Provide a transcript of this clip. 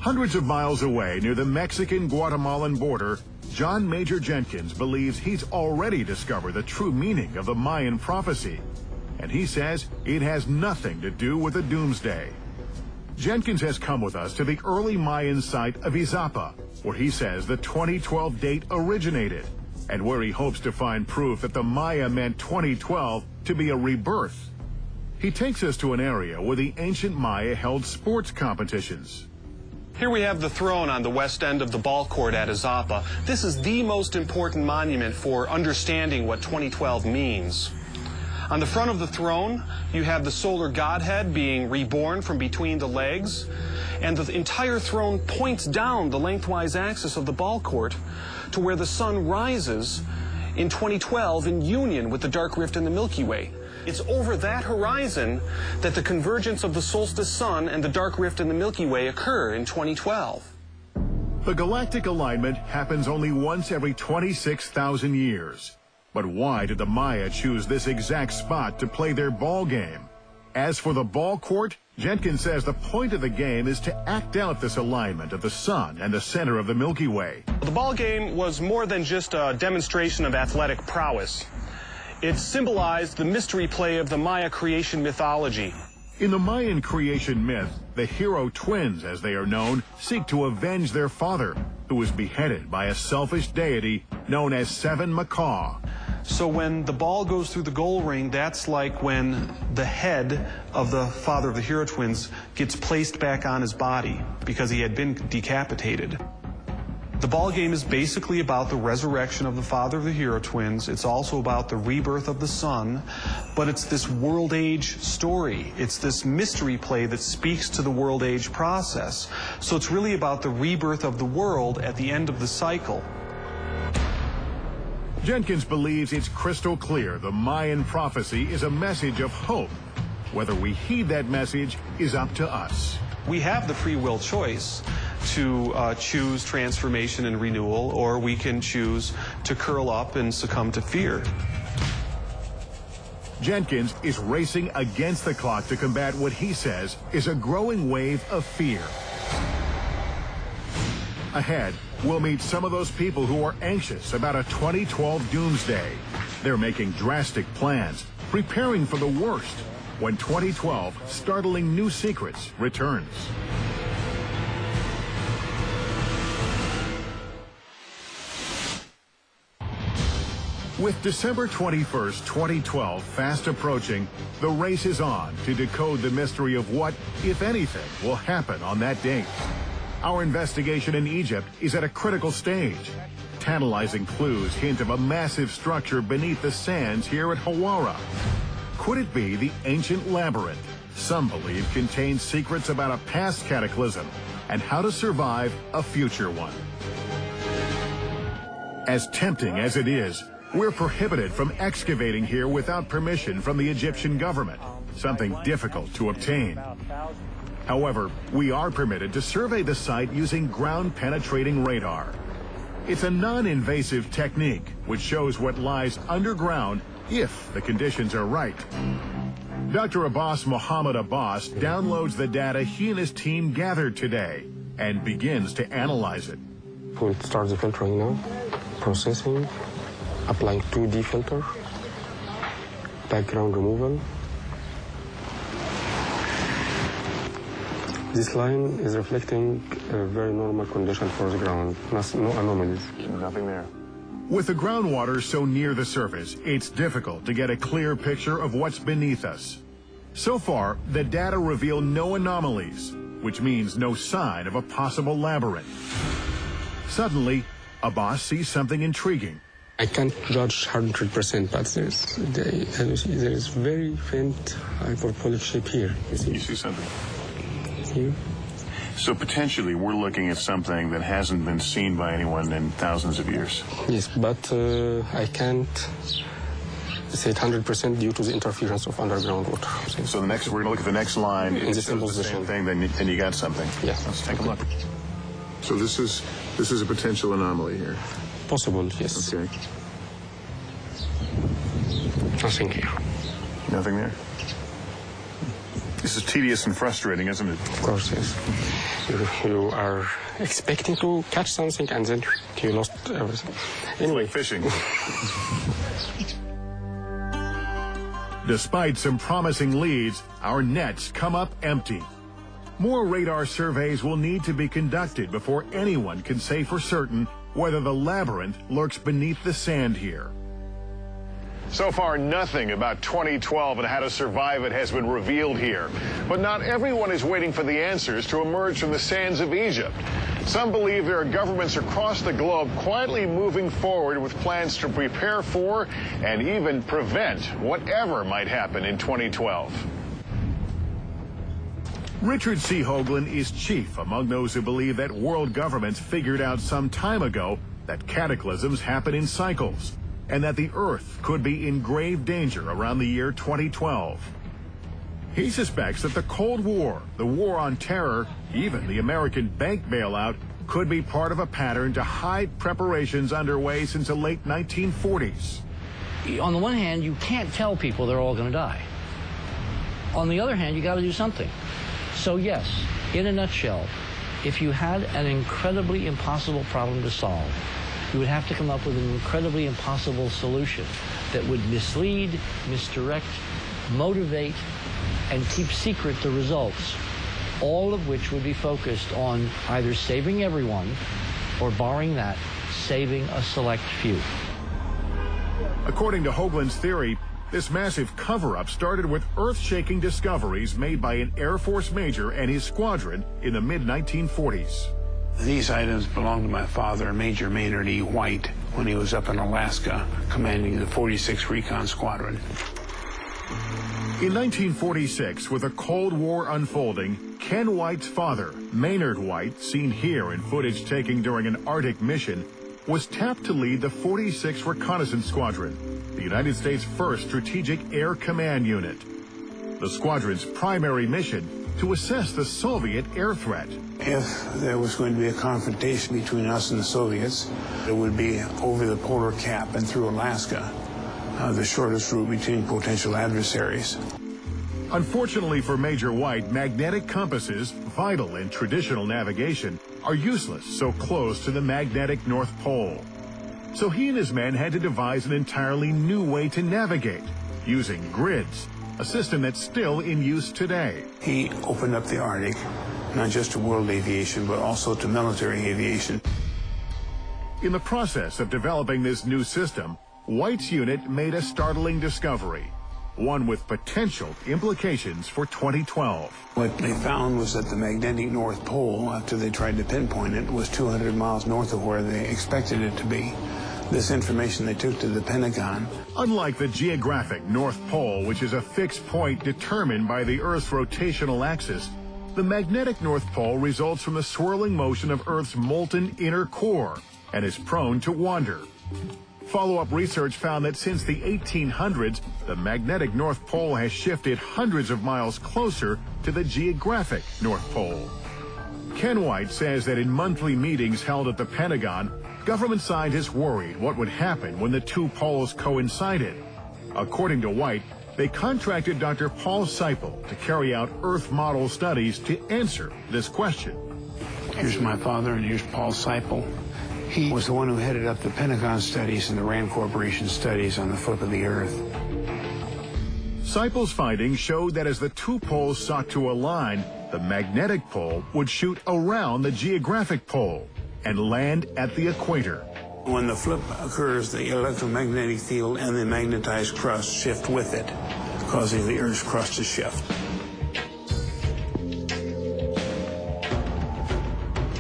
Hundreds of miles away near the Mexican-Guatemalan border, John Major Jenkins believes he's already discovered the true meaning of the Mayan prophecy. And he says it has nothing to do with the doomsday. Jenkins has come with us to the early Mayan site of Izapa, where he says the 2012 date originated, and where he hopes to find proof that the Maya meant 2012 to be a rebirth. He takes us to an area where the ancient Maya held sports competitions. Here we have the throne on the west end of the ball court at Izapa. This is the most important monument for understanding what 2012 means. On the front of the throne, you have the solar godhead being reborn from between the legs, and the entire throne points down the lengthwise axis of the ball court to where the sun rises in 2012 in union with the dark rift in the Milky Way. It's over that horizon that the convergence of the solstice sun and the dark rift in the Milky Way occur in 2012. The galactic alignment happens only once every 26,000 years. But why did the Maya choose this exact spot to play their ball game? As for the ball court, Jenkins says the point of the game is to act out this alignment of the sun and the center of the Milky Way. The ball game was more than just a demonstration of athletic prowess. It symbolized the mystery play of the Maya creation mythology. In the Mayan creation myth, the hero twins, as they are known, seek to avenge their father, who was beheaded by a selfish deity known as Seven Macaw. So when the ball goes through the goal ring, that's like when the head of the father of the hero twins gets placed back on his body because he had been decapitated. The ball game is basically about the resurrection of the father of the hero twins. It's also about the rebirth of the sun, but it's this world age story. It's this mystery play that speaks to the world age process. So it's really about the rebirth of the world at the end of the cycle. Jenkins believes it's crystal clear the Mayan prophecy is a message of hope. Whether we heed that message is up to us. We have the free will choice to choose transformation and renewal, or we can choose to curl up and succumb to fear. Jenkins is racing against the clock to combat what he says is a growing wave of fear. Ahead, we'll meet some of those people who are anxious about a 2012 doomsday. They're making drastic plans, preparing for the worst, when 2012 Startling New Secrets returns. With December 21st, 2012 fast approaching, the race is on to decode the mystery of what, if anything, will happen on that date. Our investigation in Egypt is at a critical stage. Tantalizing clues hint of a massive structure beneath the sands here at Hawara. Could it be the ancient labyrinth some believe contains secrets about a past cataclysm and how to survive a future one? As tempting as it is, we're prohibited from excavating here without permission from the Egyptian government, something difficult to obtain. However, we are permitted to survey the site using ground-penetrating radar. It's a non-invasive technique which shows what lies underground if the conditions are right. Dr. Abbas Mohammed Abbas downloads the data he and his team gathered today and begins to analyze it. We'll start the filtering now, processing, applying 2D filter, background removal. This line is reflecting a very normal condition for the ground, no anomalies. Nothing there. With the groundwater so near the surface, it's difficult to get a clear picture of what's beneath us. So far, the data reveal no anomalies, which means no sign of a possible labyrinth. Suddenly, Abbas sees something intriguing. I can't judge 100%, but there is very faint hyperbolic shape here. You see something? Here. So potentially we're looking at something that hasn't been seen by anyone in thousands of years. Yes, but I can't say it 100% due to the interference of underground water. So the next, we're going to look at the next line. In the same the position. same thing, then you got something. Yeah. Let's take a look. So this is a potential anomaly here. Possible, yes. Okay. Nothing here. Nothing there. This is tedious and frustrating, isn't it? Of course, yes. You are expecting to catch something and then you lost everything. Anyway. Like fishing. Despite some promising leads, our nets come up empty. More radar surveys will need to be conducted before anyone can say for certain whether the labyrinth lurks beneath the sand here. So far, nothing about 2012 and how to survive it has been revealed here. But not everyone is waiting for the answers to emerge from the sands of Egypt. Some believe there are governments across the globe quietly moving forward with plans to prepare for and even prevent whatever might happen in 2012. Richard C. Hoagland is chief among those who believe that world governments figured out some time ago that cataclysms happen in cycles, and that the Earth could be in grave danger around the year 2012. He suspects that the Cold War, the war on terror, even the American bank bailout, could be part of a pattern to hide preparations underway since the late 1940s. On the one hand, you can't tell people they're all going to die. On the other hand, you got to do something. So yes, in a nutshell, if you had an incredibly impossible problem to solve, you would have to come up with an incredibly impossible solution that would mislead, misdirect, motivate, and keep secret the results, all of which would be focused on either saving everyone or, barring that, saving a select few. According to Hoagland's theory, this massive cover-up started with earth-shaking discoveries made by an Air Force major and his squadron in the mid-1940s. These items belonged to my father, Major Maynard E. White, when he was up in Alaska, commanding the 46th Recon Squadron. In 1946, with the Cold War unfolding, Ken White's father, Maynard White, seen here in footage taken during an Arctic mission, was tapped to lead the 46th Reconnaissance Squadron, the United States' first strategic air command unit. The squadron's primary mission, to assess the Soviet air threat. If there was going to be a confrontation between us and the Soviets, it would be over the polar cap and through Alaska, the shortest route between potential adversaries. Unfortunately for Major White, magnetic compasses, vital in traditional navigation, are useless so close to the magnetic North Pole. So he and his men had to devise an entirely new way to navigate, using grids, a system that's still in use today. He opened up the Arctic, not just to world aviation, but also to military aviation. In the process of developing this new system, White's unit made a startling discovery, one with potential implications for 2012. What they found was that the magnetic North Pole, after they tried to pinpoint it, was 200 miles north of where they expected it to be. This information they took to the Pentagon. Unlike the geographic North Pole, which is a fixed point determined by the Earth's rotational axis, the magnetic North Pole results from the swirling motion of Earth's molten inner core and is prone to wander. Follow-up research found that since the 1800s, the magnetic North Pole has shifted hundreds of miles closer to the geographic North Pole. Ken White says that in monthly meetings held at the Pentagon, government scientists worried what would happen when the two poles coincided. According to White, they contracted Dr. Paul Seipel to carry out Earth model studies to answer this question. Here's my father, and here's Paul Seipel. He was the one who headed up the Pentagon studies and the RAND Corporation studies on the flip of the Earth. Seipel's findings showed that as the two poles sought to align, the magnetic pole would shoot around the geographic pole and land at the equator. When the flip occurs, the electromagnetic field and the magnetized crust shift with it, causing the Earth's crust to shift.